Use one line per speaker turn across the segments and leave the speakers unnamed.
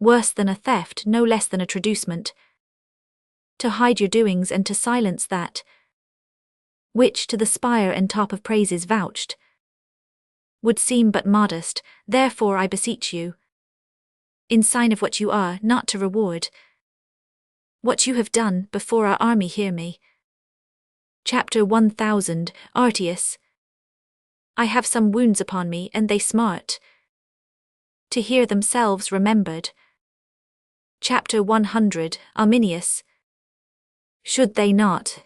worse than a theft, no less than a traducement, to hide your doings and to silence that which to the spire and top of praise is vouched, would seem but modest. Therefore I beseech you, in sign of what you are, not to reward what you have done, before our army hear me. Chapter 1000, Artius. I have some wounds upon me, and they smart to hear themselves remembered. Chapter 100, Arminius. Should they not,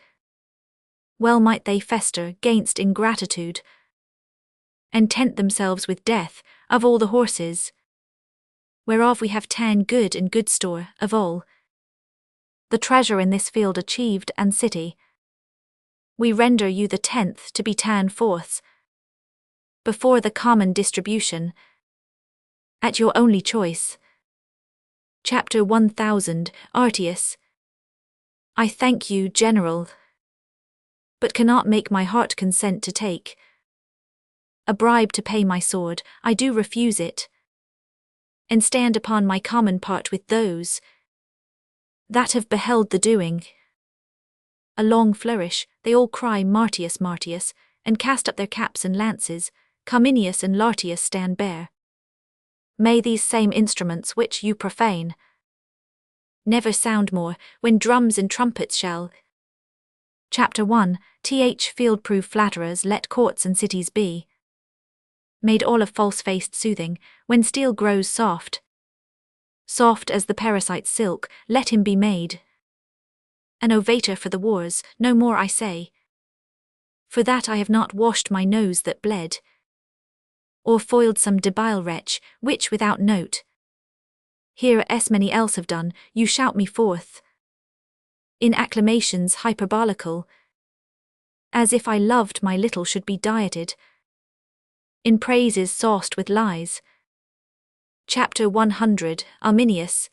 well might they fester gainst ingratitude, and tent themselves with death, of all the horses, whereof we have ta'en good and good store, of all the treasure in this field achieved and city, we render you the 10th to be ta'en forth, before the common distribution, at your only choice. Chapter 1000, Artius. I thank you, General, but cannot make my heart consent to take a bribe to pay my sword. I do refuse it, and stand upon my common part with those that have beheld the doing. A long flourish, they all cry Martius, Martius, and cast up their caps and lances. Cominius and Lartius stand bare. May these same instruments which you profane never sound more, when drums and trumpets shall. Chapter 1, Field-proof flatterers let courts and cities be made all of false-faced soothing, when steel grows soft as the parasite's silk, let him be made an ovator for the wars. No more I say, for that I have not washed my nose that bled, or foiled some debile wretch, which without note here as many else have done. You shout me forth in acclamations hyperbolical, as if I loved my little should be dieted in praises sauced with lies. Chapter 100, Arminius.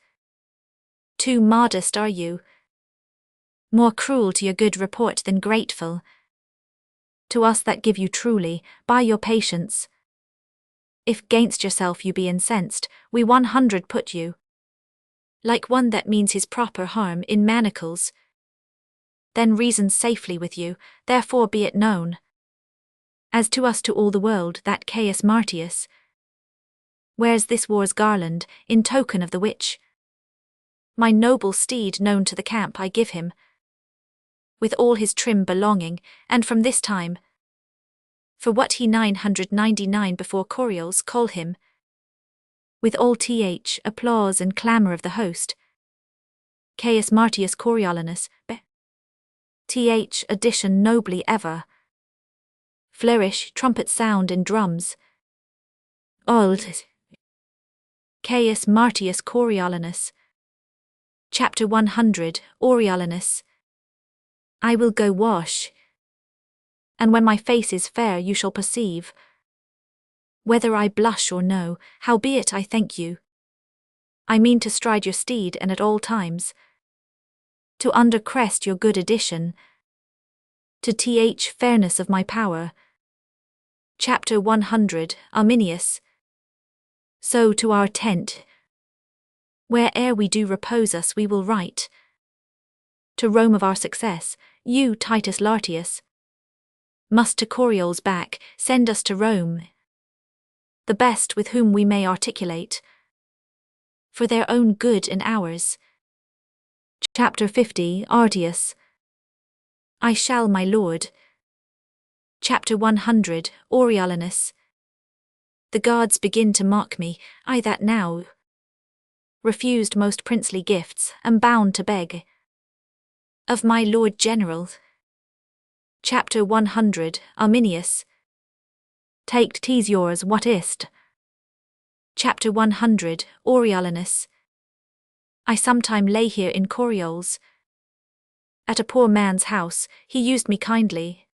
Too modest are you, more cruel to your good report than grateful to us that give you truly, by your patience. If gainst yourself you be incensed, we 100 put you, like one that means his proper harm, in manacles, then reasons safely with you. Therefore be it known, as to us to all the world, that Caius Martius wears this war's garland, in token of the which my noble steed known to the camp I give him, with all his trim belonging, and from this time, for what he 999 before Coriolanus call him, with all applause and clamour of the host, Caius Martius Coriolanus, addition nobly ever. Flourish, trumpet sound and drums. Old Caius Martius Coriolanus. Chapter 100, Coriolanus. I will go wash, and when my face is fair you shall perceive whether I blush or no. Howbeit I thank you, I mean to stride your steed, and at all times to undercrest your good addition to fairness of my power. Chapter 100, Arminius. So to our tent, where'er we do repose us, we will write to Rome of our success. You, Titus Lartius, must to Coriolanus back send us to Rome the best with whom we may articulate for their own good and ours. Chapter 50, Artius. I shall, my lord. Chapter 100, Coriolanus. The gods begin to mock me, I that now refused most princely gifts, am bound to beg of my lord general. Chapter 100, Arminius. Take tease yours, what is't? Chapter 100, Coriolanus. I sometime lay here in Coriolanus, at a poor man's house. He used me kindly.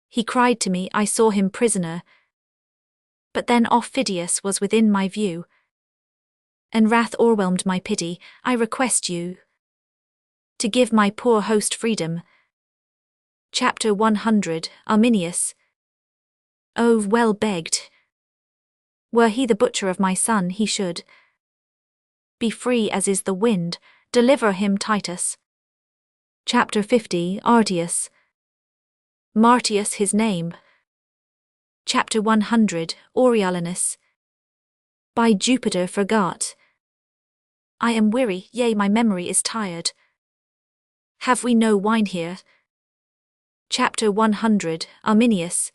He cried to me, I saw him prisoner. But then Aufidius was within my view, and wrath o'erwhelmed my pity. I request you to give my poor host freedom. Chapter 100, Arminius. Oh, well begged. Were he the butcher of my son, he should Be free as is the wind, deliver him Titus. Chapter 50, Artius. Martius his name. Chapter 100, Coriolanus. By Jupiter forgot. I am weary, yea, my memory is tired. Have we no wine here? Chapter 100, Arminius.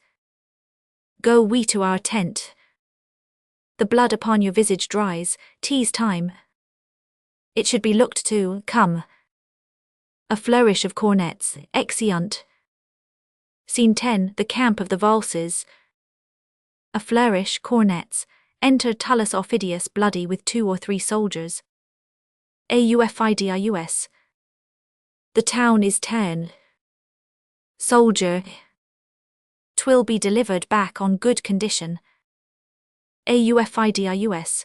Go we to our tent. The blood upon your visage dries, 'tis time. It should be looked to, come. A flourish of cornets, exeunt. Scene 10, the camp of the valses. A flourish, cornets, enter Tullus Aufidius bloody with 2 or 3 soldiers. Aufidus. The town is ta'en. Soldier. 'Twill be delivered back on good condition. Aufidus.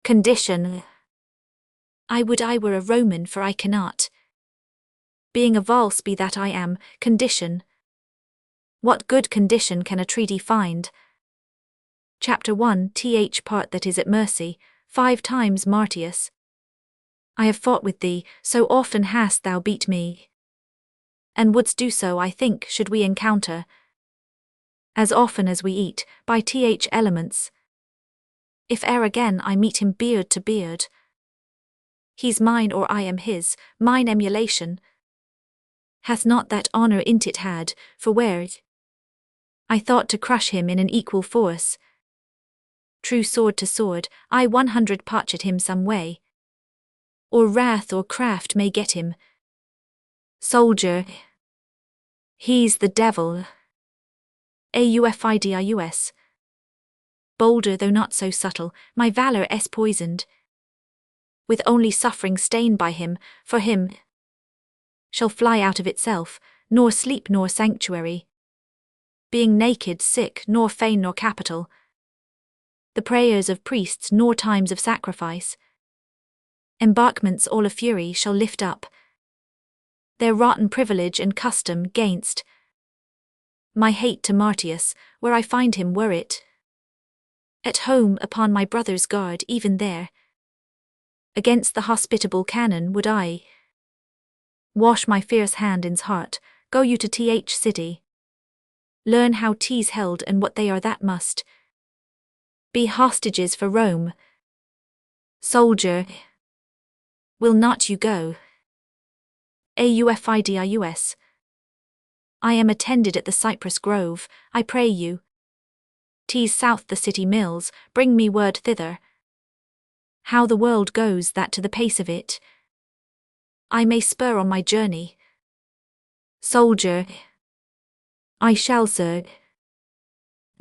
Condition. I would I were a Roman, for I cannot. Being a valse be that I am, condition. What good condition can a treaty find? Chapter 1, th part that is at mercy, 5 times Martius. I have fought with thee, so often hast thou beat me. And wouldst do so, I think, should we encounter. As often as we eat, by th elements. If e'er again I meet him beard to beard. He's mine or I am his, mine emulation. Hath not that honour in't it had, for where I thought to crush him in an equal force. True sword to sword, I 100 potch at him some way. Or wrath or craft may get him. Soldier. He's the devil. Aufidus. Bolder though not so subtle, my valour is poisoned. With only suffering stain by him, for him shall fly out of itself, nor sleep nor sanctuary. Being naked, sick, nor fane nor capital. The prayers of priests nor times of sacrifice. Embarkments all a fury shall lift up. Their rotten privilege and custom gainst. My hate to Martius, where I find him were it. At home upon my brother's guard, even there. Against the hospitable canon would I wash my fierce hand in's heart. Go you to th city. Learn how 'tis held and what they are that must be hostages for Rome. Soldier. Will not you go? Aufidus. I am attended at the cypress grove, I pray you. 'Tis south the city mills, bring me word thither. How the world goes that to the pace of it I may spur on my journey. Soldier. I shall, sir.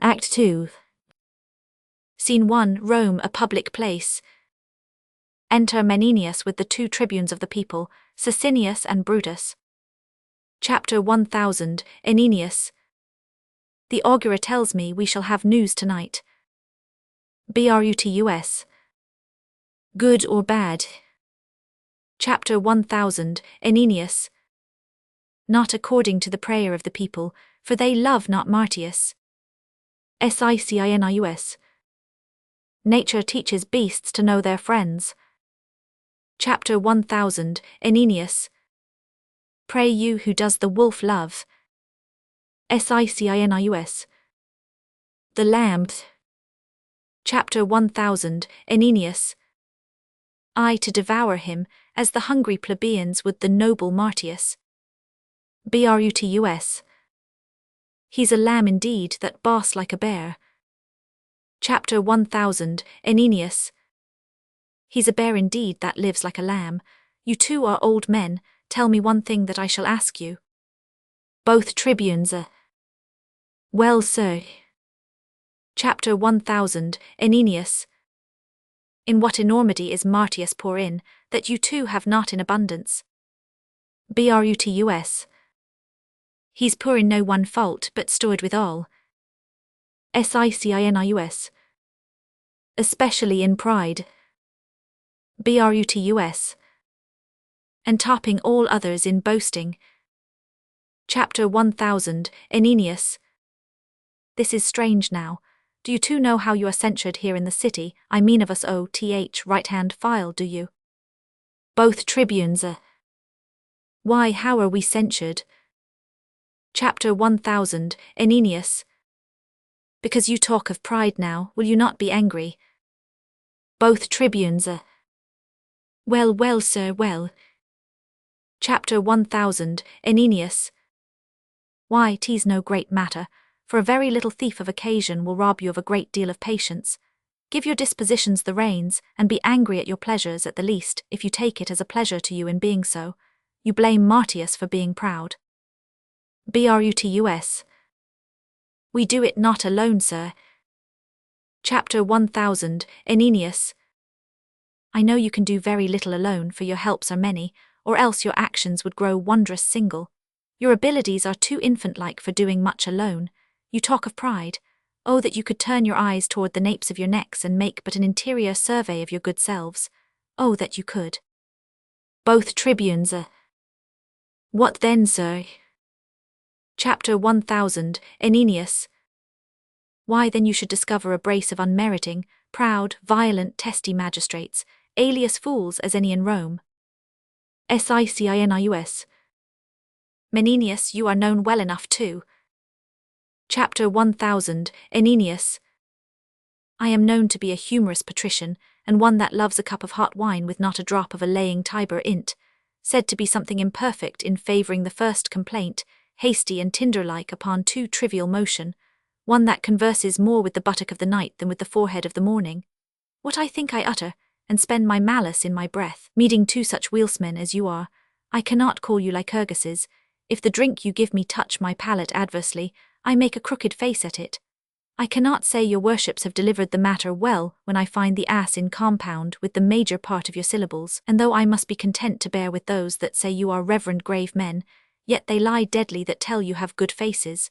Act 2. Scene 1, Rome, a public place. Enter Menenius with the 2 tribunes of the people, Sicinius and Brutus. Chapter 1000, Enenius. The augurer tells me we shall have news tonight. Brutus. Good or bad? Chapter 1000, Enenius. Not according to the prayer of the people, for they love not Martius. Sicinus. Nature teaches beasts to know their friends. Chapter 1000, Enenius. Pray you who does the wolf love. Sicinus. The lamb. Chapter 1000, Enenius. I to devour him, as the hungry plebeians would the noble Martius. Brutus. He's a lamb indeed that barks like a bear. Chapter 1000, Enenius. He's a bear indeed that lives like a lamb. You 2 are old men, tell me one thing that I shall ask you. Both tribunes are. Well, sir. Chapter 1000, Enenius. In what enormity is Martius poor in, that you 2 have not in abundance? Brutus. He's poor in no one fault, but stored with all. Sicinus. Especially in pride. Brutus. And topping all others in boasting. Chapter 1000, Enenius. This is strange now. Do you too know how you are censured here in the city, I mean of us right-hand file, do you? Both tribunes. Why, how are we censured? Chapter 1000, Enenius. Because you talk of pride now, will you not be angry? Both tribunes. Well, well, sir, well. Chapter 1000, Enenius. Why, 'tis no great matter, for a very little thief of occasion will rob you of a great deal of patience. Give your dispositions the reins, and be angry at your pleasures at the least, if you take it as a pleasure to you in being so. You blame Martius for being proud. Brutus. We do it not alone, sir. Chapter 1000, Enenius. I know you can do very little alone, for your helps are many, or else your actions would grow wondrous single. Your abilities are too infant-like for doing much alone. You talk of pride. Oh, that you could turn your eyes toward the napes of your necks and make but an interior survey of your good selves. Oh, that you could. Both tribunes. What then, sir? Chapter 1000, Enenius. Why then you should discover a brace of unmeriting, proud, violent, testy magistrates, alias fools as any in Rome. Sicinius. Menenius, you are known well enough too. Chapter 1000, Enenius. I am known to be a humorous patrician, and one that loves a cup of hot wine with not a drop of a laying Tiber int, said to be something imperfect in favouring the first complaint, hasty and tinder-like upon too trivial motion, one that converses more with the buttock of the night than with the forehead of the morning. What I think I utter, and spend my malice in my breath, meeting two such wheelsmen as you are. I cannot call you Lycurguses. If the drink you give me touch my palate adversely, I make a crooked face at it. I cannot say your worships have delivered the matter well when I find the ass in compound with the major part of your syllables, and though I must be content to bear with those that say you are reverend grave men, yet they lie deadly that tell you have good faces.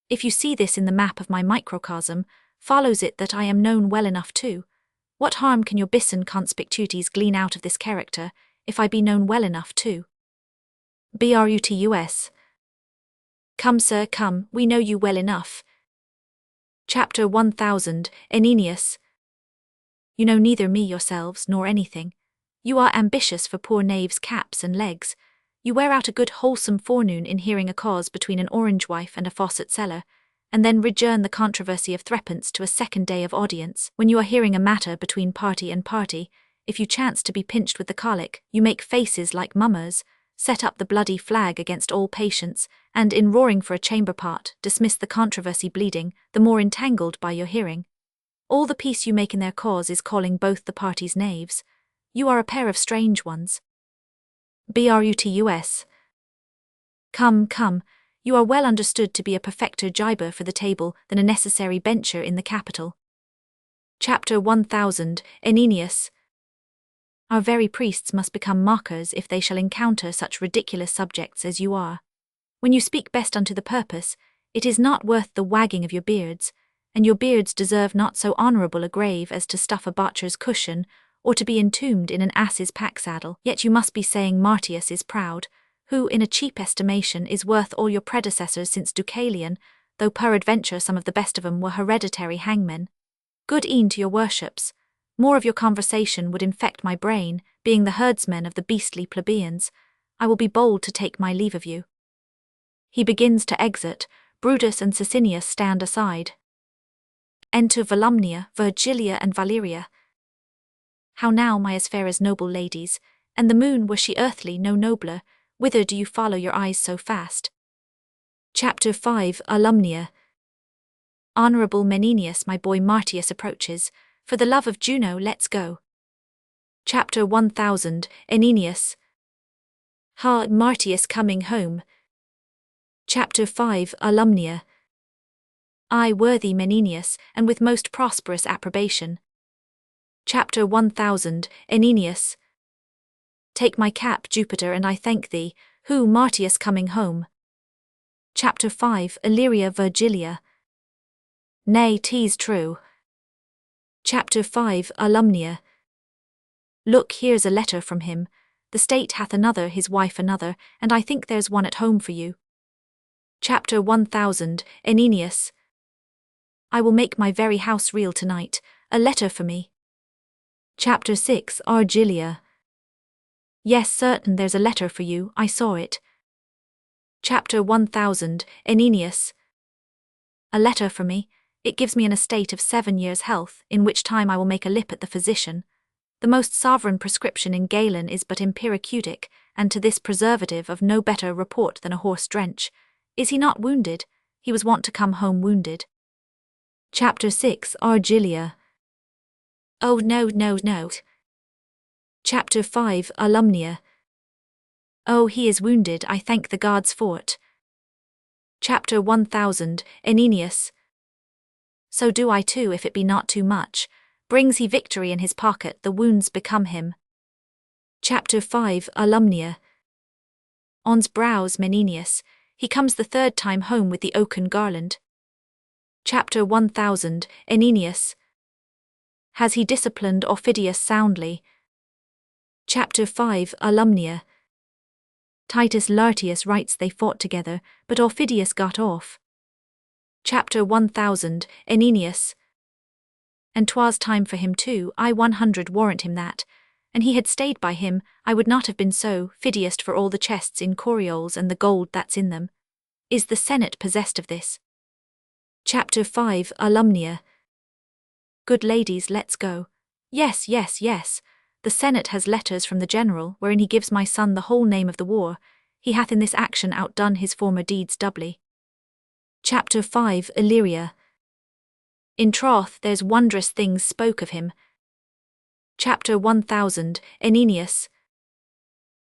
If you see this in the map of my microcosm, follows it that I am known well enough too. What harm can your bison conspicuities glean out of this character, if I be known well enough too? Brutus. Come, sir, come, we know you well enough. Chapter 1000, Enenius. You know neither me yourselves nor anything. You are ambitious for poor knaves' caps and legs. You wear out a good wholesome forenoon in hearing a cause between an orange wife and a faucet seller, and then rejourn the controversy of threepence to a second day of audience. When you are hearing a matter between party and party, if you chance to be pinched with the colic, you make faces like mummers, set up the bloody flag against all patience, and in roaring for a chamber part, dismiss the controversy bleeding, the more entangled by your hearing. All the peace you make in their cause is calling both the parties knaves. You are a pair of strange ones. Brutus. Come, come, you are well understood to be a perfecter gibber for the table than a necessary bencher in the capital. Chapter 1000, Enenius. Our very priests must become mockers if they shall encounter such ridiculous subjects as you are. When you speak best unto the purpose, it is not worth the wagging of your beards, and your beards deserve not so honourable a grave as to stuff a botcher's cushion, or to be entombed in an ass's pack-saddle. Yet you must be saying Martius is proud, who, in a cheap estimation, is worth all your predecessors since Deucalion, though peradventure some of the best of 'em were hereditary hangmen. Good e'en to your worships. More of your conversation would infect my brain, being the herdsmen of the beastly plebeians. I will be bold to take my leave of you. He begins to exit. Brutus and Sicinius stand aside. Enter Volumnia, Virgilia and Valeria. How now, my as fair as noble ladies, and the moon, were she earthly, no nobler, whither do you follow your eyes so fast? Chapter 5, Alumnia. Honourable Menenius, my boy Martius approaches. For the love of Juno, let's go. Chapter 1000, Enenius. Ha, Martius coming home. Chapter 5, Alumnia. I, worthy Menenius, and with most prosperous approbation. Chapter 1000, Enenius. Take my cap, Jupiter, and I thank thee, who, Martius coming home. Chapter 5, Illyria Virgilia. Nay, 'tis true. Chapter 5, Alumnia. Look, here's a letter from him. The state hath another, his wife another, and I think there's one at home for you. Chapter 1000, Enenius. I will make my very house reel tonight. A letter for me. Chapter 6 Argilia. Yes, certain there's a letter for you, I saw it. Chapter 1000 Enenius. A letter for me. It gives me an estate of 7 years' health, in which time I will make a lip at the physician. The most sovereign prescription in Galen is but empiriceutic, and to this preservative of no better report than a horse drench. Is he not wounded? He was wont to come home wounded. Chapter 6 Argilia. Oh no. Chapter 5 Alumnia. Oh, he is wounded, I thank the gods for it. Chapter 1000 Enenius. So do I too, if it be not too much. Brings he victory in his pocket, the wounds become him. Chapter 5 Alumnia. On's brows Menenius, he comes the third time home with the oaken garland. Chapter 1000 Enenius. Has he disciplined Aufidius soundly? Chapter 5 Alumnia. Titus Lartius writes they fought together, but Aufidius got off. Chapter 1000 Enenius. And 'twas time for him too, I 100 warrant him that, and he had stayed by him, I would not have been so fidiest for all the chests in Corioles and the gold that's in them. Is the Senate possessed of this? Chapter 5 Alumnia. Good ladies, let's go. Yes. The Senate has letters from the general, wherein he gives my son the whole name of the war. He hath in this action outdone his former deeds doubly. Chapter 5 Illyria. In troth, there's wondrous things spoke of him. Chapter 1000 Enenius.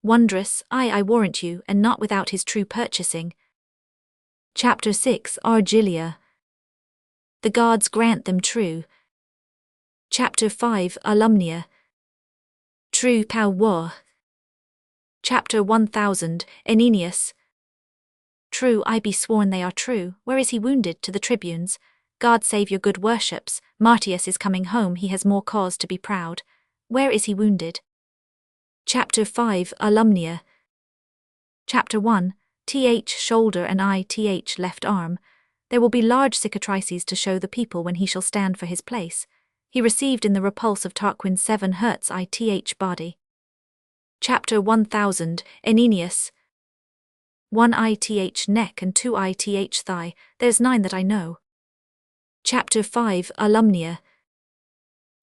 Wondrous, I warrant you, and not without his true purchasing. Chapter 6 Argilia. The gods grant them true. Chapter 5 Alumnia. True power. Chapter 1000 Enenius. True, I be sworn they are true. Where is he wounded? To the tribunes. God save your good worships, Martius is coming home, he has more cause to be proud. Where is he wounded? Chapter 5 Alumnia. Chapter 1 Th shoulder and Ith left arm. There will be large cicatrices to show the people when he shall stand for his place. He received in the repulse of Tarquin 7 hurts Ith body. Chapter 1000 Enenius. 1 Ith neck and 2 Ith thigh, there's 9 that I know. Chapter 5 Alumnia.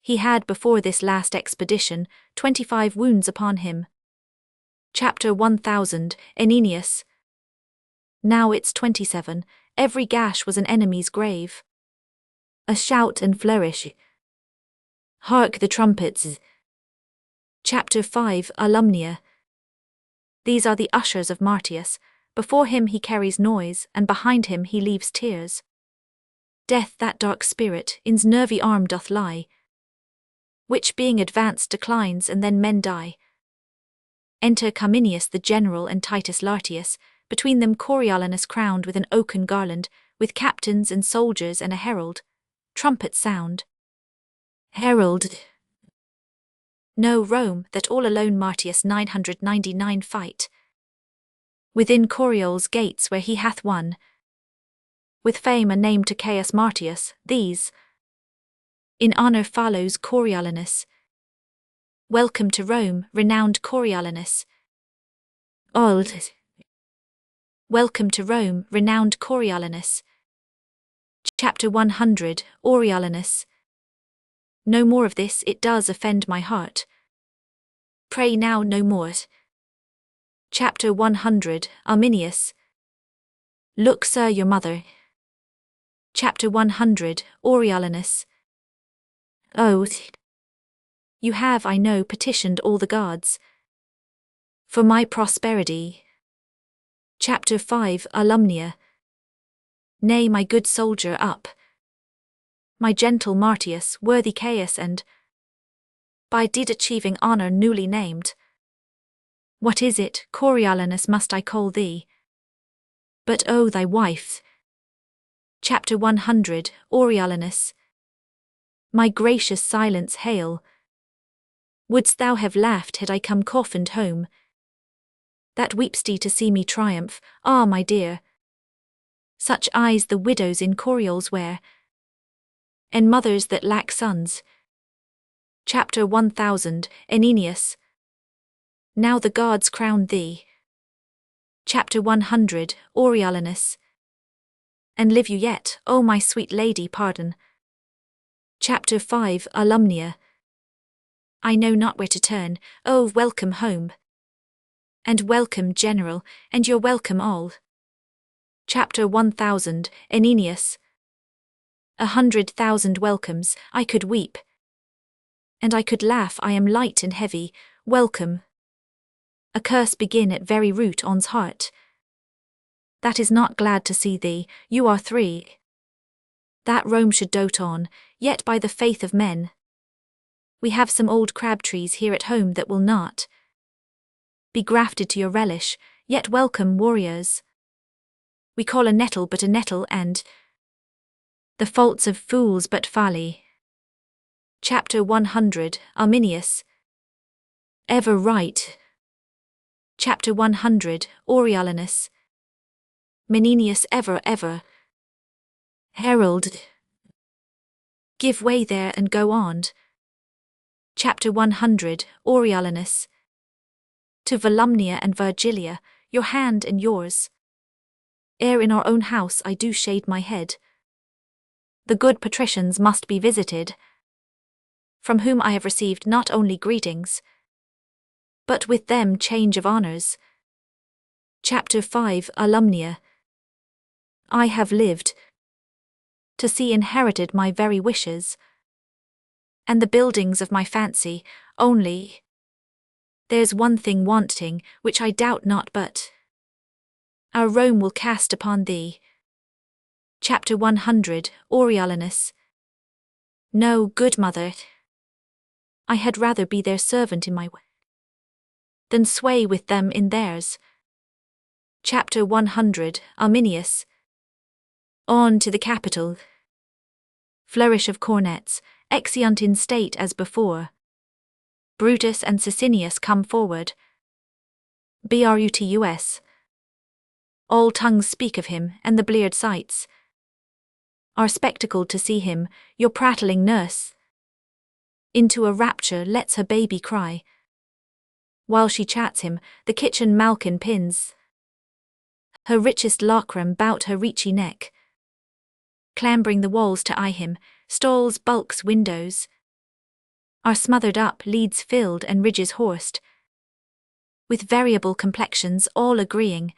He had before this last expedition 25 wounds upon him. Chapter 1000 Enenius. Now it's 27, every gash was an enemy's grave. A shout and flourish. Hark the trumpets. Chapter 5 Alumnia. These are the ushers of Martius. Before him he carries noise, and behind him he leaves tears. Death, that dark spirit, in's nervy arm doth lie, which being advanced declines, and then men die. Enter Cominius the general and Titus Lartius, between them Coriolanus crowned with an oaken garland, with captains and soldiers and a herald. Trumpet sound. Herald. No, Rome, that all alone Martius 999 fight. Within Coriole's gates where he hath won, with fame a name to Caius Martius, these. In honour follows Coriolanus. Welcome to Rome, renowned Coriolanus. Old. Welcome to Rome, renowned Coriolanus. Chapter 100 Coriolanus. No more of this, it does offend my heart. Pray now no more. Chapter 100 Arminius. Look, sir, your mother. Chapter 100 Coriolanus. Oh, you have, I know, petitioned all the gods for my prosperity. Chapter 5 Alumnia. Nay, my good soldier, up. My gentle Martius, worthy Caius, and by deed achieving honour newly named. What is it, Coriolanus, must I call thee? But oh, thy wife. Chapter 100 Coriolanus. My gracious silence hail. Wouldst thou have laughed had I come coffined home? That weeps thee to see me triumph, ah, my dear. Such eyes the widows in Corioles wear. and mothers that lack sons. Chapter 1000, Aeneas. Now the gods crown thee. Chapter 100, Coriolanus. And live you yet, O my sweet lady, pardon. Chapter 5, Alumnia. I know not where to turn, oh welcome home. And welcome general, and you're welcome all. Chapter 1000, Aeneas. 100,000 welcomes, I could weep. And I could laugh, I am light and heavy, welcome. A curse begin at very root on's heart. That is not glad to see thee, you are three. That Rome should dote on, yet by the faith of men. We have some old crab trees here at home that will not be grafted to your relish, yet welcome warriors. We call a nettle but a nettle, and the faults of fools but folly. Chapter 100, Arminius. Ever right. Chapter 100, Coriolanus. Menenius ever. Herald. Give way there and go on. Chapter 100, Coriolanus. To Volumnia and Virgilia, your hand and yours. Ere in our own house I do shade my head. The good patricians must be visited, from whom I have received not only greetings, but with them change of honours. Chapter 5, Alumnia. I have lived to see inherited my very wishes, and the buildings of my fancy, only there's one thing wanting, which I doubt not but our Rome will cast upon thee. Chapter 100, Coriolanus. No, good mother, I had rather be their servant in my way than sway with them in theirs. Chapter 100, Arminius. On to the capital. Flourish of cornets, exeunt in state as before. Brutus and Sicinius come forward. Brutus. All tongues speak of him, and the bleared sights are spectacled to see him, your prattling nurse. Into a rapture lets her baby cry. While she chats him, the kitchen malkin pins her richest lacrum bout her reechy neck. Clambering the walls to eye him, stalls, bulks, windows are smothered up, leads filled and ridges horsed, with variable complexions all agreeing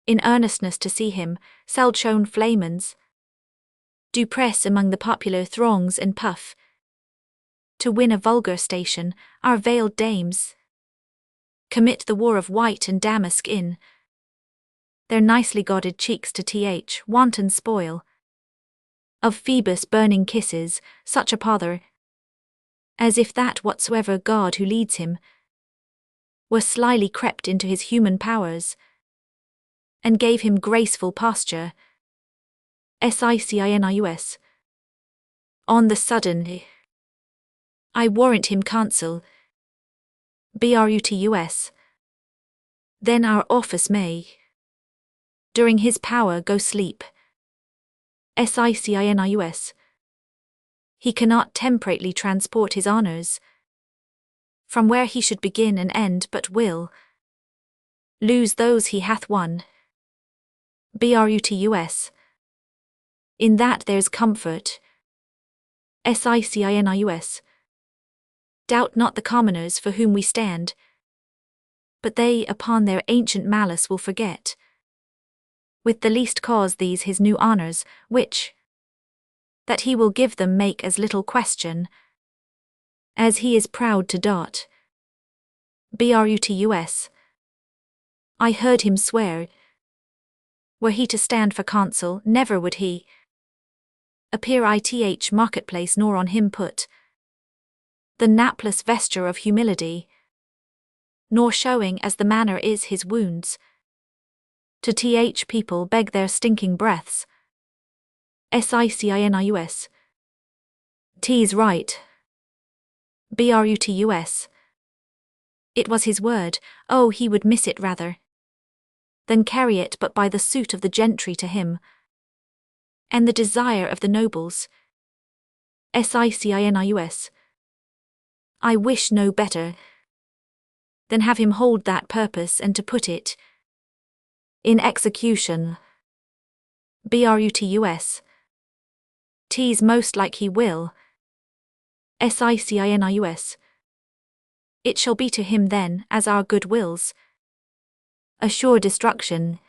in earnestness to see him, seld-shown flamens do press among the popular throngs and puff to win a vulgar station. Our veiled dames commit the war of white and damask in their nicely godded cheeks to wanton spoil of Phoebus burning kisses, such a pother as if that whatsoever god who leads him were slyly crept into his human powers and gave him graceful posture. Sicinus. On the sudden, I warrant him consul. Brutus. Then our office may, during his power, go sleep. Sicinus. He cannot temperately transport his honours from where he should begin and end, but will lose those he hath won. Brutus. In that there's comfort. Sicinus. Doubt not the commoners for whom we stand, but they upon their ancient malice will forget with the least cause these his new honours, which that he will give them make as little question as he is proud to dot. Brutus. I heard him swear, were he to stand for consul, never would he appear ith marketplace, nor on him put the napless vesture of humility, nor showing, as the manner is, his wounds to people beg their stinking breaths. Sicinus. 'Tis right. Brutus. It was his word, oh he would miss it rather than carry it but by the suit of the gentry to him, and the desire of the nobles. Sicinus. I wish no better than have him hold that purpose and to put it in execution. Brutus. 'Tis most like he will. Sicinus. It shall be to him then as our good wills. A sure destruction.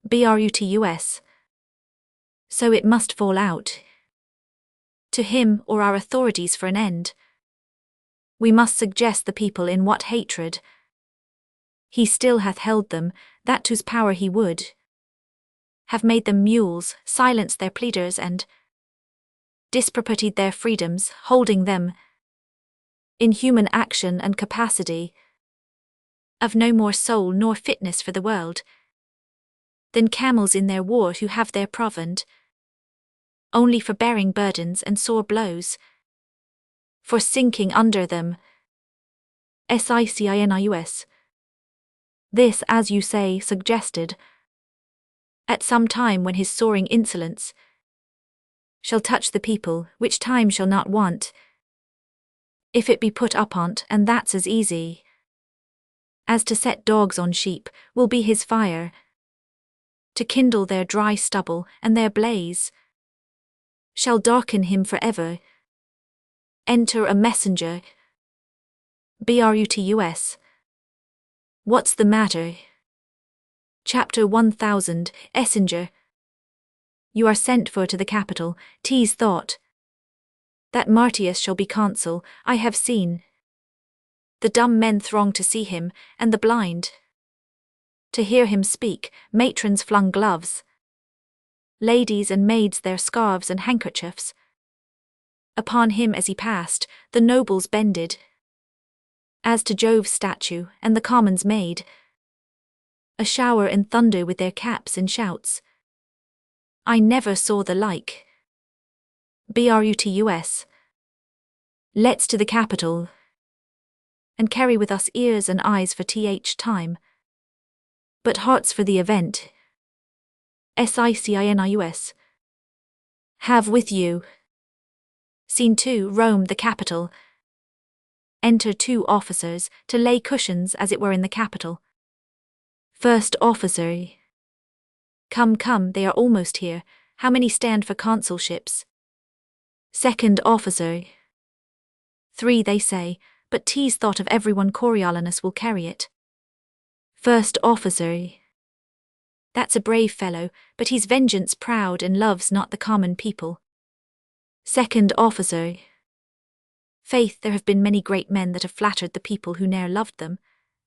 Brutus. So it must fall out. To him or our authorities for an end. We must suggest the people in what hatred he still hath held them, that to's power he would have made them mules, silenced their pleaders and disproported their freedoms, holding them in human action and capacity of no more soul nor fitness for the world than camels in their war who have their provand only for bearing burdens and sore blows, for sinking under them. Sicinus. This, as you say, suggested at some time when his soaring insolence shall touch the people, which time shall not want, if it be put upon't, and that's as easy as to set dogs on sheep, will be his fire, to kindle their dry stubble, and their blaze shall darken him for ever. Enter a messenger. Brutus. What's the matter? Chapter 1000, Messenger. You are sent for to the capital. 'Tis thought that Martius shall be consul. I have seen the dumb men throng to see him, and the blind to hear him speak. Matrons flung gloves, ladies and maids their scarves and handkerchiefs upon him as he passed. The nobles bended as to Jove's statue, and the commons made a shower and thunder with their caps and shouts. I never saw the like. Brutus. Let's to the capital, and carry with us ears and eyes for time, but hearts for the event. Sicinus. Have with you. Scene 2. Rome, the capital. Enter 2 officers, to lay cushions as it were in the capital. First officer. Come, come, they are almost here. How many stand for consulships? Second officer. 3 they say, but 'tis thought of everyone Coriolanus will carry it. First officer. That's a brave fellow, but he's vengeance proud and loves not the common people. Second officer. Faith, there have been many great men that have flattered the people who ne'er loved them,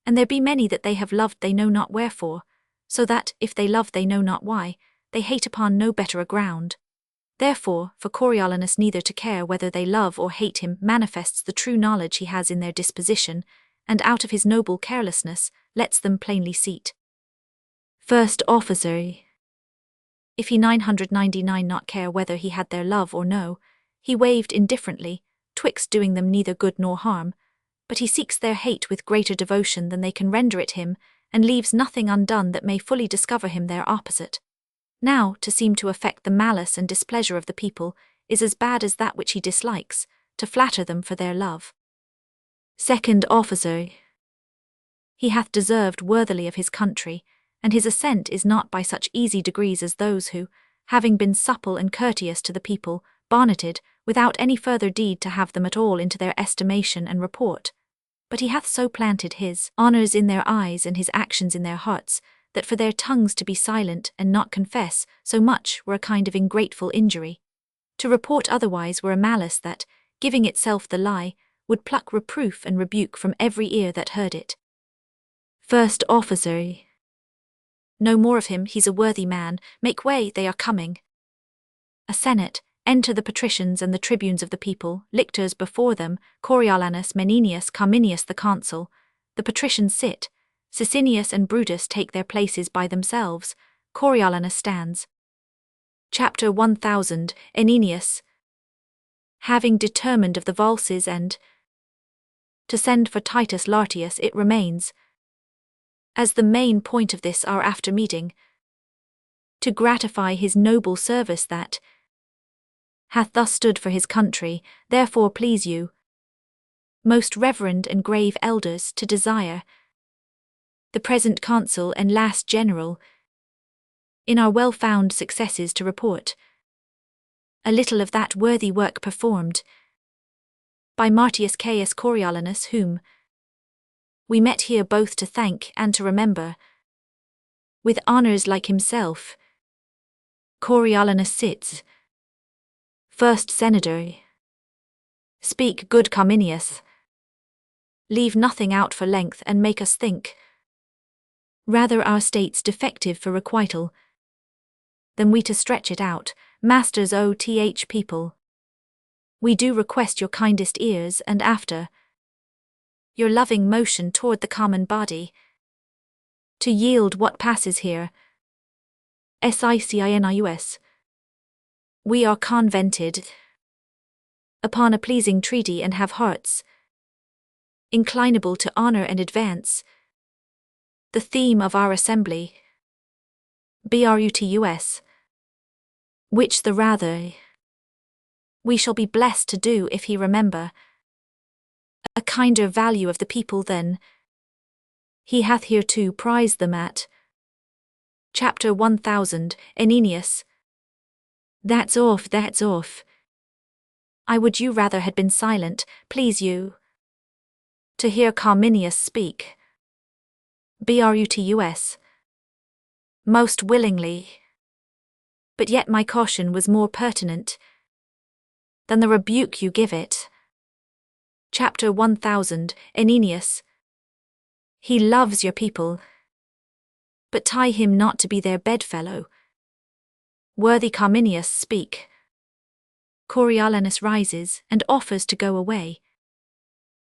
and there be many that they have loved they know not wherefore, so that, if they love they know not why, they hate upon no better a ground. Therefore, for Coriolanus neither to care whether they love or hate him manifests the true knowledge he has in their disposition, and out of his noble carelessness, lets them plainly seat. First officer. If he 999 not care whether he had their love or no, he waved indifferently, twixt doing them neither good nor harm, but he seeks their hate with greater devotion than they can render it him, and leaves nothing undone that may fully discover him their opposite. Now, to seem to affect the malice and displeasure of the people is as bad as that which he dislikes, to flatter them for their love. Second officer. He hath deserved worthily of his country, and his ascent is not by such easy degrees as those who, having been supple and courteous to the people, bonneted, without any further deed to have them at all into their estimation and report. But he hath so planted his honours in their eyes and his actions in their hearts, that for their tongues to be silent and not confess so much were a kind of ingrateful injury. To report otherwise were a malice that, giving itself the lie, would pluck reproof and rebuke from every ear that heard it. First officer. No more of him, he's a worthy man. Make way, they are coming. A senate. Enter the patricians and the tribunes of the people, lictors before them, Coriolanus, Menenius, Carminius the consul. The patricians sit. Sicinius and Brutus take their places by themselves. Coriolanus stands. Chapter 1000, Enenius. Having determined of the valses and to send for Titus Lartius, it remains, as the main point of this our after meeting, to gratify his noble service that, hath thus stood for his country, therefore please you, most reverend and grave elders, to desire the present consul and last general in our well-found successes to report a little of that worthy work performed by Martius Caius Coriolanus, whom we met here both to thank and to remember with honours like himself. Coriolanus sits first senator. Speak, good Cominius. Leave nothing out for length and make us think rather our state's defective for requital than we to stretch it out. Masters, oth people, we do request your kindest ears, and after your loving motion toward the common body, to yield what passes here. Sicinus. We are convented upon a pleasing treaty and have hearts inclinable to honour and advance the theme of our assembly, brutus, which the rather we shall be blessed to do if he remember a kinder value of the people than he hath hereto prized them at. Chapter 1000, Enenius. That's off. I would you rather had been silent, please you, to hear Cominius speak. Brutus. Most willingly. But yet my caution was more pertinent than the rebuke you give it. Chapter 1000, Enenius. He loves your people, but tie him not to be their bedfellow. Worthy Cominius, speak. Coriolanus rises and offers to go away.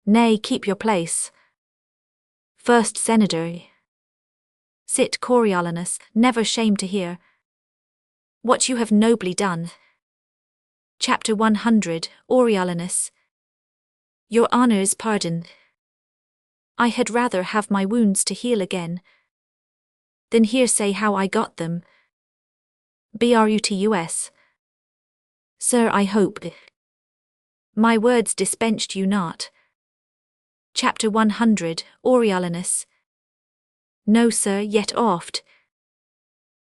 Nay, keep your place. First senator. Sit, Coriolanus, never shame to hear what you have nobly done. Chapter 100, Coriolanus. Your honours pardon. I had rather have my wounds to heal again than hear say how I got them. Brutus. Sir, I hope my words dispensed you not. Chapter 100, Coriolanus. No, sir, yet oft,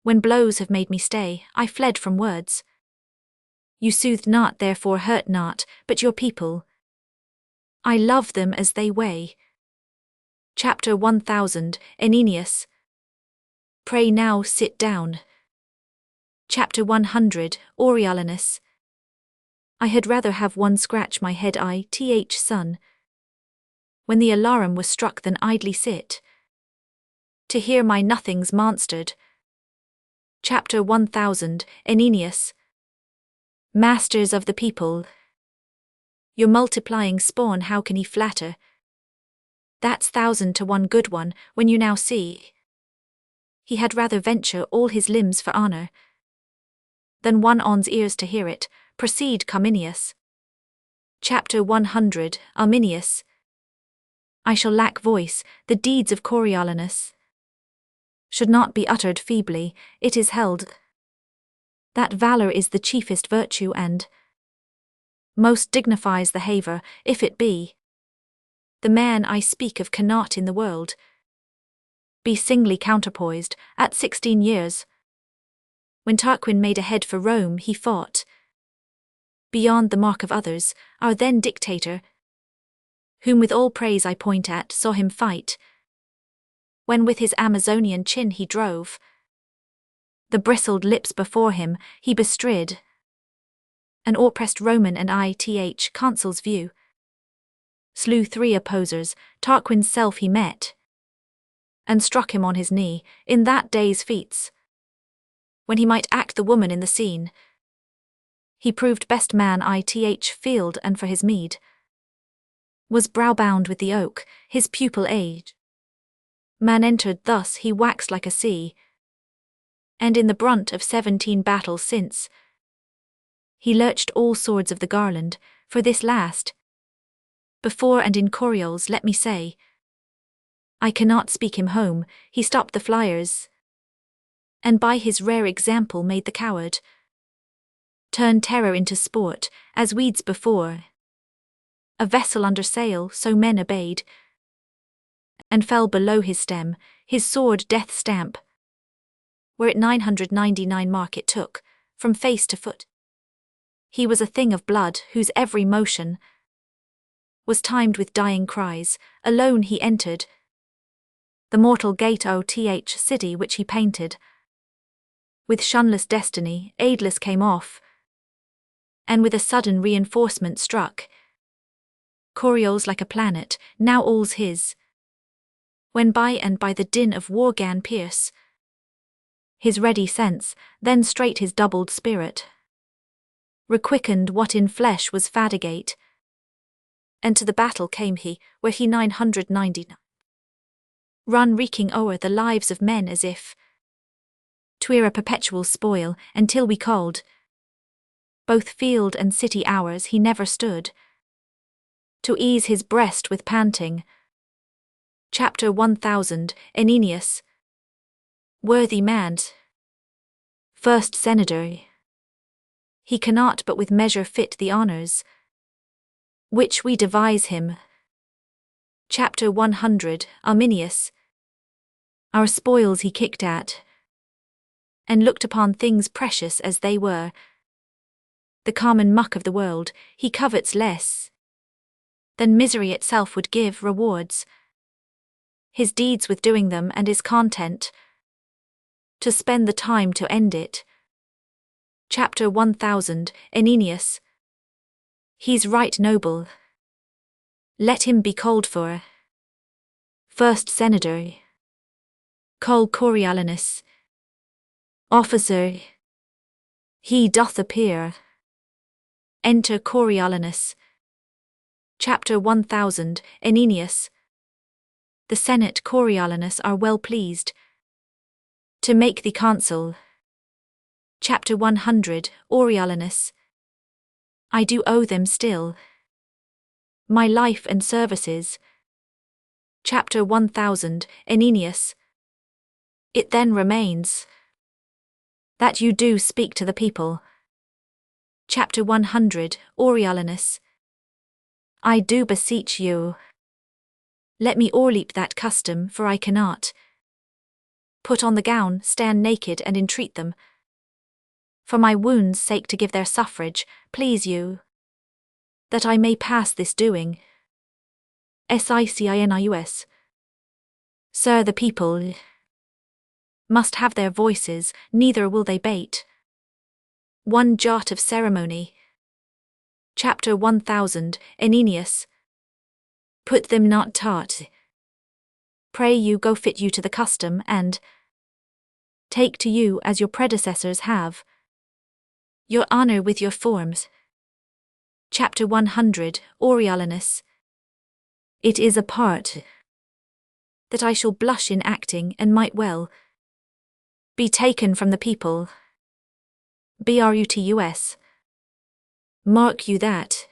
when blows have made me stay, I fled from words. You soothed not, therefore hurt not, but your people, I love them as they weigh. Chapter 1000, Enenius. Pray now sit down. Chapter 100, Coriolanus. I had rather have one scratch my head, son, when the alarum was struck, than idly sit to hear my nothings monstered. Chapter 1000, Enenius. Masters of the people, your multiplying spawn how can he flatter? That's 1,000 to 1 good one, when you now see he had rather venture all his limbs for honour than one on's ears to hear it. Proceed, Cominius. Chapter 100, Arminius. I shall lack voice, the deeds of Coriolanus should not be uttered feebly. It is held that valour is the chiefest virtue and most dignifies the haver, if it be the man I speak of cannot in the world be singly counterpoised. At 16 years, when Tarquin made a head for Rome, he fought beyond the mark of others. Our then dictator, whom with all praise I point at, saw him fight, when with his Amazonian chin he drove the bristled lips before him. He bestrid an oppressed Roman, and consul's view slew 3 opposers. Tarquin's self he met and struck him on his knee. In that day's feats, when he might act the woman in the scene, he proved best man field, and for his meed was brow-bound with the oak. His pupil age man entered thus, he waxed like a sea, and in the brunt of 17 battles since he lurched all swords of the garland. For this last, before and in Coriols, let me say, I cannot speak him home. He stopped the flyers, and by his rare example made the coward turn terror into sport, as weeds before a vessel under sail, so men obeyed, and fell below his stem, his sword death stamp, where at 999 mark it took, from face to foot. He was a thing of blood, whose every motion was timed with dying cries. Alone he entered the mortal gate OTH city which he painted. With shunless destiny, aidless came off, and with a sudden reinforcement struck. Coriolanus like a planet, now all's his. When by and by the din of war gan pierce his ready sense, then straight his doubled spirit requickened what in flesh was fatigate, and to the battle came he, where he 999 run reeking o'er the lives of men as if 'twere a perpetual spoil, until we called both field and city ours. He never stood to ease his breast with panting. Chapter 1000, Aeneas. Worthy man, first senator, he cannot but with measure fit the honours which we devise him. Chapter 100, Arminius. Our spoils he kicked at, and looked upon things precious as they were. The common muck of the world, he covets less than misery itself would give rewards. His deeds with doing them, and is content to spend the time to end it. Chapter 1000, Aeneas. He's right noble, let him be called for first senator. Call Coriolanus officer, he doth appear. Enter Coriolanus. Chapter 1000, Aeneas. The Senate Coriolanus are well pleased to make thee consul. Chapter 100, Coriolanus. I do owe them still my life and services. Chapter 1000, Aeneas. It then remains that you do speak to the people. Chapter 100, Coriolanus. I do beseech you, let me o'erleap that custom, for I cannot put on the gown, stand naked and entreat them, for my wounds' sake to give their suffrage, please you, that I may pass this doing. Sicinus. Sir, the people must have their voices, neither will they bate one jot of ceremony. Chapter 1000, Aeneas. Put them not taught. Pray you go fit you to the custom, and take to you as your predecessors have your honour with your forms. Chapter 100, Coriolanus. It is a part that I shall blush in acting, and might well be taken from the people. Brutus. Mark you that.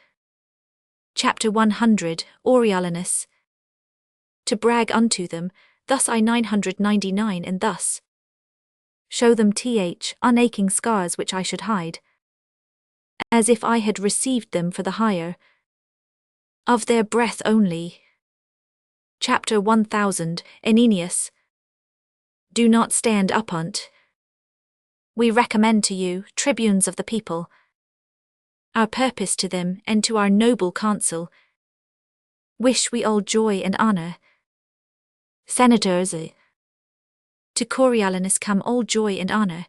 Chapter 100, Coriolanus. To brag unto them, thus I 999, and thus show them unaching scars which I should hide, as if I had received them for the hire of their breath only. Chapter 1000, Aeneas. Do not stand upon't. We recommend to you, tribunes of the people, our purpose to them, and to our noble consul wish we all joy and honour. Senators, to Coriolanus come all joy and honour.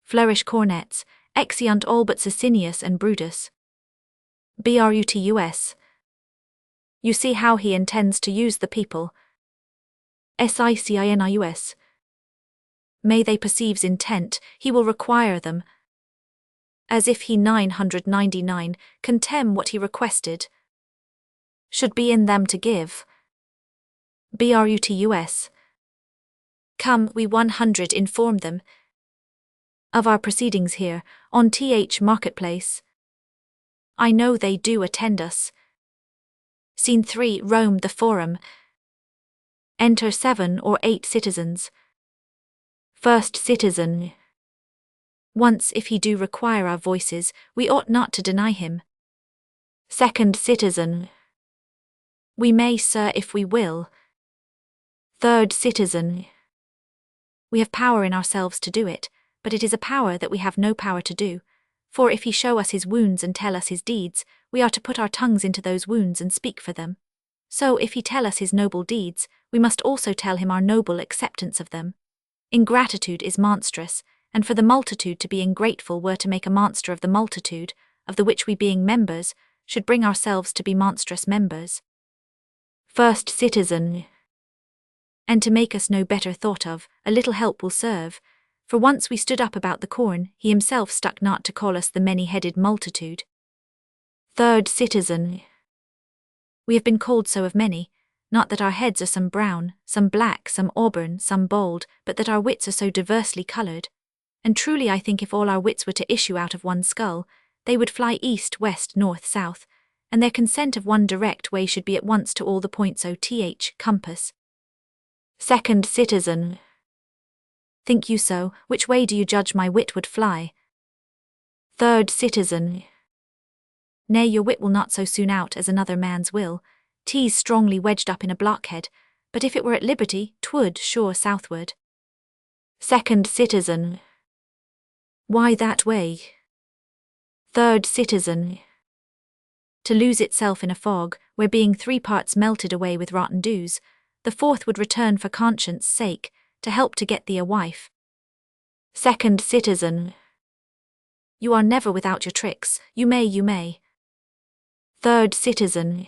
Flourish cornets, exeunt all but Sicinius and Brutus. Brutus. You see how he intends to use the people. Sicinus. May they perceive's intent, he will require them, as if he 999, contemn what he requested, should be in them to give. Brutus. Come, we 100 inform them of our proceedings here, on marketplace. I know they do attend us. Scene 3, Rome, the Forum. Enter 7 or 8 citizens. First citizen. Once if he do require our voices, we ought not to deny him. Second citizen. We may, sir, if we will. Third citizen. We have power in ourselves to do it, but it is a power that we have no power to do. For if he show us his wounds and tell us his deeds, we are to put our tongues into those wounds and speak for them. So if he tell us his noble deeds, we must also tell him our noble acceptance of them. Ingratitude is monstrous, and for the multitude to be ingrateful were to make a monster of the multitude, of the which we being members, should bring ourselves to be monstrous members. First citizen. And to make us no better thought of, a little help will serve. For once we stood up about the corn, he himself stuck not to call us the many-headed multitude. Third citizen. We have been called so of many, not that our heads are some brown, some black, some auburn, some bold, but that our wits are so diversely coloured. And truly I think if all our wits were to issue out of one skull, they would fly east, west, north, south, and their consent of one direct way should be at once to all the points compass. Second citizen. Think you so? Which way do you judge my wit would fly? Third citizen. Nay, your wit will not so soon out as another man's will. 'Tis strongly wedged up in a blockhead, but if it were at liberty, 'twould sure southward. Second citizen. Why that way? Third citizen. To lose itself in a fog, where being 3 parts melted away with rotten dews, the 4th would return for conscience' sake, to help to get thee a wife. Second citizen. You are never without your tricks, you may. Third citizen.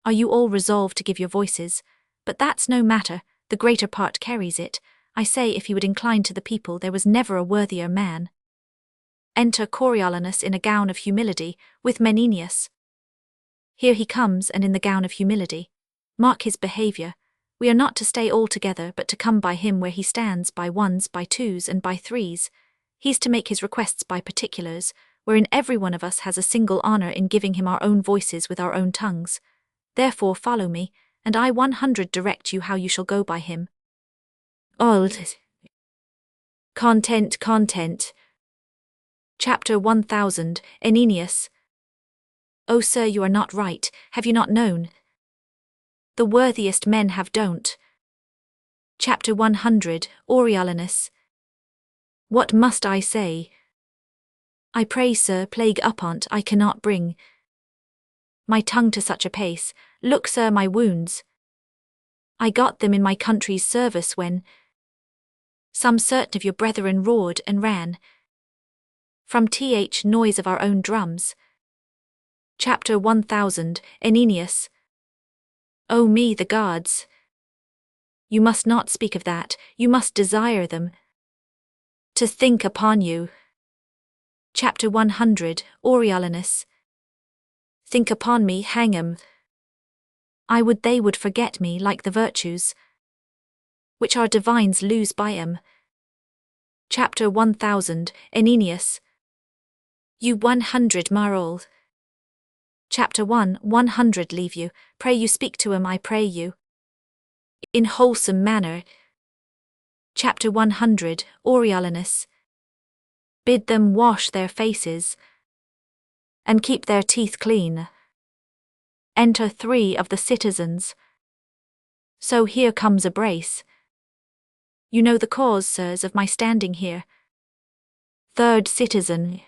Are you all resolved to give your voices? But that's no matter, the greater part carries it. I say if he would incline to the people there was never a worthier man. Enter Coriolanus in a gown of humility, with Menenius. Here he comes, and in the gown of humility. Mark his behaviour. We are not to stay all together, but to come by him where he stands, by ones, by twos, and by threes. He's to make his requests by particulars, wherein every one of us has a single honour in giving him our own voices with our own tongues. Therefore follow me, and I 100 direct you how you shall go by him. Old. Content. Chapter 1000, Enenius. O sir, you are not right, have you not known? The worthiest men have don't. Chapter 100, Coriolanus. What must I say? I pray, sir, plague upon't I cannot bring my tongue to such a pace. Look, sir, my wounds. I got them in my country's service when some certain of your brethren roared and ran from noise of our own drums. Chapter 1000, Enenius. O me, the gods! You must not speak of that, you must desire them to think upon you. Chapter 100, Coriolanus. Think upon me, hang 'em. I would they would forget me like the virtues which our divines lose by 'em. Chapter 1000, Enenius. You 100 Marol. Chapter 100 leave you, pray you speak to 'em, I pray you, in wholesome manner. Chapter 100, Coriolanus. Bid them wash their faces and keep their teeth clean. Enter 3 of the citizens. So here comes a brace. You know the cause, sirs, of my standing here. Third citizen.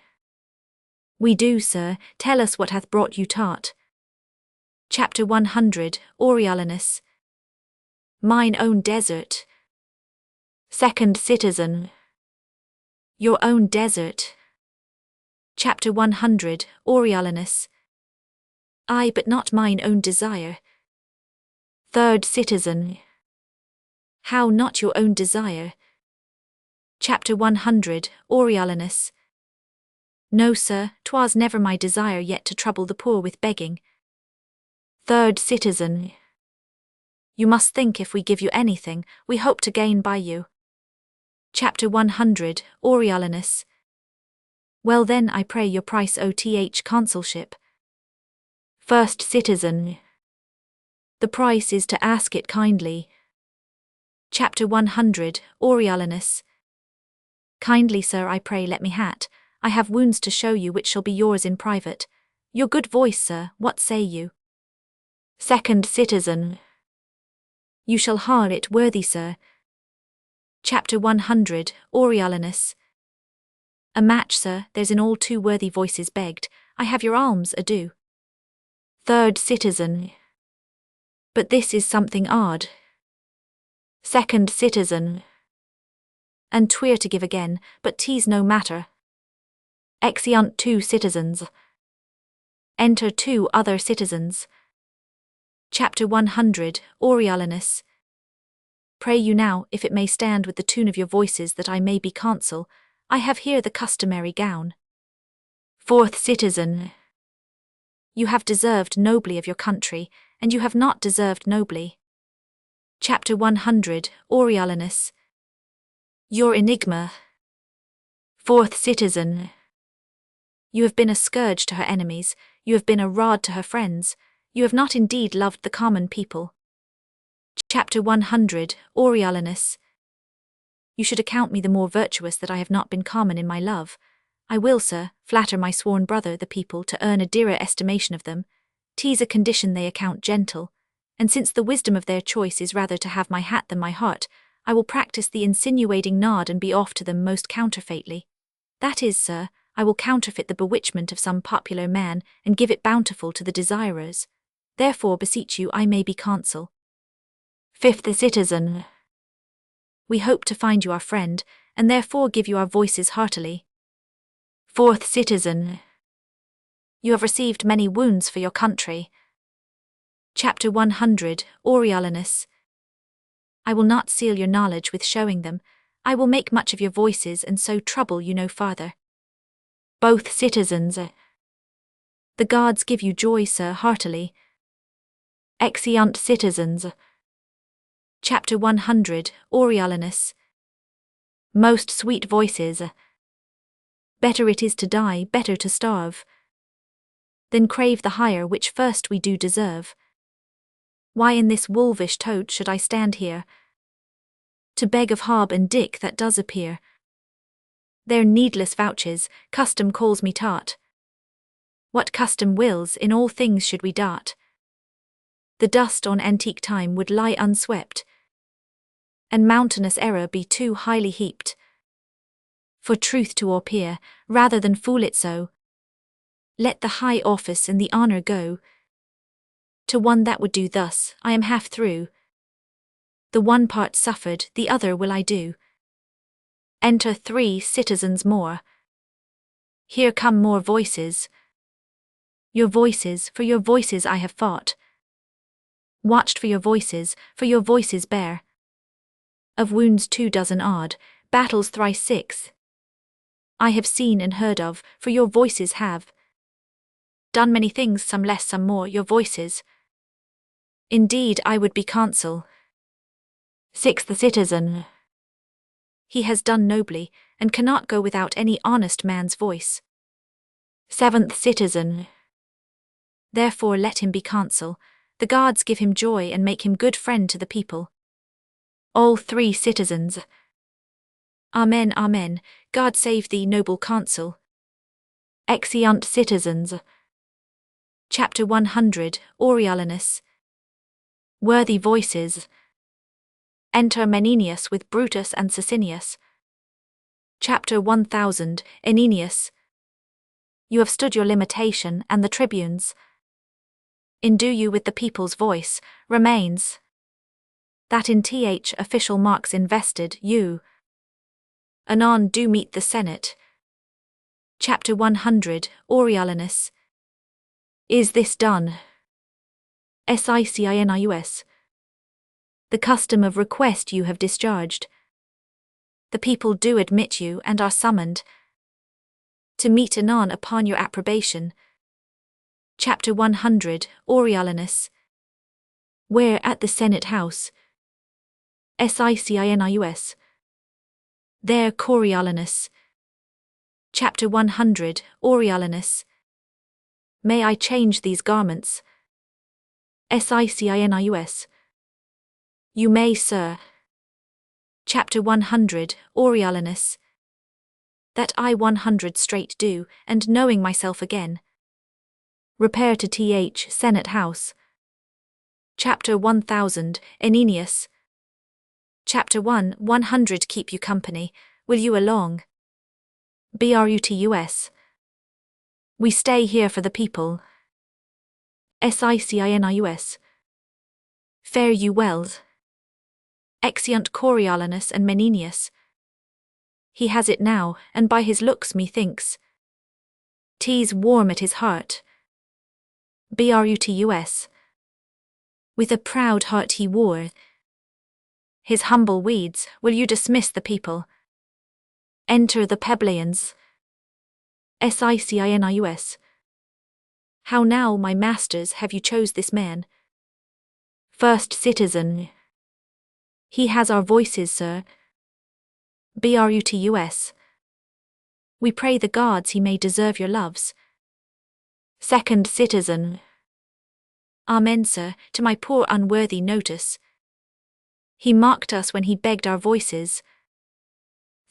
We do, sir, tell us what hath brought you taught. Chapter 100, Coriolanus. Mine own desert. Second citizen. Your own desert. Chapter 100, Coriolanus. I, but not mine own desire. Third citizen. How not your own desire? Chapter 100, Coriolanus. No, sir, 'twas never my desire yet to trouble the poor with begging. Third citizen. You must think if we give you anything, we hope to gain by you. Chapter 100, Coriolanus. Well then, I pray your price oth consulship. First citizen. The price is to ask it kindly. Chapter 100, Coriolanus. Kindly, sir, I pray let me hat. I have wounds to show you which shall be yours in private. Your good voice, sir, what say you? Second Citizen. You shall har it worthy, sir. Chapter 100, Coriolanus. A match, sir, there's in all two worthy voices begged. I have your alms, ado. Third Citizen. But this is something odd. Second Citizen. And tweer to give again, but 'tis no matter. Exeunt two citizens. Enter two other citizens. Chapter 100, Coriolanus. Pray you now, if it may stand with the tune of your voices that I may be consul, I have here the customary gown. Fourth Citizen. You have deserved nobly of your country, and you have not deserved nobly. Chapter 100, Coriolanus. Your enigma. Fourth Citizen. You have been a scourge to her enemies, you have been a rod to her friends, you have not indeed loved the common people. Chapter 100, Coriolanus. You should account me the more virtuous that I have not been common in my love. I will, sir, flatter my sworn brother, the people, to earn a dearer estimation of them. 'Tis a condition they account gentle, and since the wisdom of their choice is rather to have my hat than my heart, I will practice the insinuating nod and be off to them most counterfeitly. That is, sir, I will counterfeit the bewitchment of some popular man, and give it bountiful to the desirers. Therefore beseech you I may be consul. Fifth Citizen. We hope to find you our friend, and therefore give you our voices heartily. Fourth Citizen. You have received many wounds for your country. Chapter 100, Coriolanus. I will not seal your knowledge with showing them, I will make much of your voices and so trouble you no farther. Both Citizens. The gods give you joy, sir, heartily. Exeunt Citizens. Chapter 100, Coriolanus. Most sweet voices. Better it is to die, better to starve, than crave the hire which first we do deserve. Why in this wolvish toad should I stand here, to beg of Hob and Dick that does appear? Their needless vouches, custom calls me tart. What custom wills, in all things should we dart. The dust on antique time would lie unswept, and mountainous error be too highly heaped, for truth to appear, rather than fool it so. Let the high office and the honour go to one that would do thus. I am half through. The one part suffered, the other will I do. Enter three citizens more. Here come more voices. Your voices, for your voices I have fought. Watched for your voices bear. Of wounds 24 odd, battles thrice 6. I have seen and heard of, for your voices have done many things, some less, some more, your voices. Indeed, I would be consul. Sixth Citizen. He has done nobly, and cannot go without any honest man's voice. Seventh Citizen. Therefore let him be consul. The gods give him joy and make him good friend to the people. All three citizens. Amen, amen. God save thee, noble consul. Exeunt Citizens. Chapter 100, Coriolanus. Worthy voices. Enter Menenius with Brutus and Sicinius. Chapter 1000, Enenius. You have stood your limitation, and the tribunes. Endue you with the people's voice, remains. That in th official marks invested, you anon do meet the Senate. Chapter 100, Coriolanus. Is this done? Sicinus. The custom of request you have discharged. The people do admit you and are summoned to meet anon upon your approbation. Chapter 100, Coriolanus. Where at the Senate House? Sicinus. There Coriolanus. Chapter 100, Coriolanus. May I change these garments? Sicinus. You may, sir. Chapter 100, Coriolanus. that I 100 straight do, and knowing myself again. Repair to Senate House. Chapter 1000, Enenius. Chapter 1, 100 Keep you company, will you along? Brutus. We stay here for the people. Sicinus. Fare you well. Exeunt Coriolanus and Menenius. He has it now, and by his looks methinks 'tis warm at his heart. Brutus. With a proud heart he wore his humble weeds. Will you dismiss the people? Enter the plebeians. Sicinus. How now, my masters, have you chose this man? First citizen. He has our voices, sir. Brutus. We pray the gods he may deserve your loves. Second citizen. Amen, sir, to my poor unworthy notice. He mocked us when he begged our voices.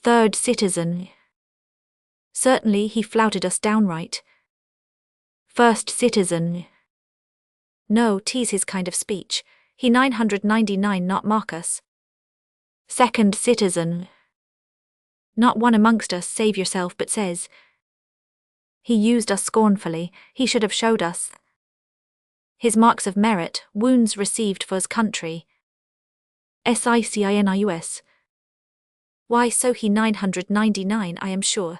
Third citizen. Certainly he flouted us downright. First citizen. No, 'tis his kind of speech. He 999 not mock us. Second citizen. Not one amongst us save yourself but says he used us scornfully. He should have showed us his marks of merit, wounds received for his country. Sicinus. Why, so he 999, I am sure.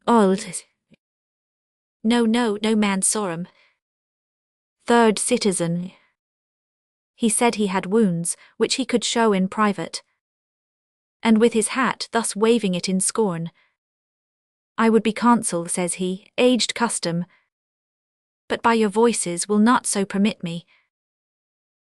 Old. No man saw him. Third citizen. He said he had wounds, which he could show in private. And with his hat thus waving it in scorn. I would be consul, says he, aged custom. But by your voices will not so permit me.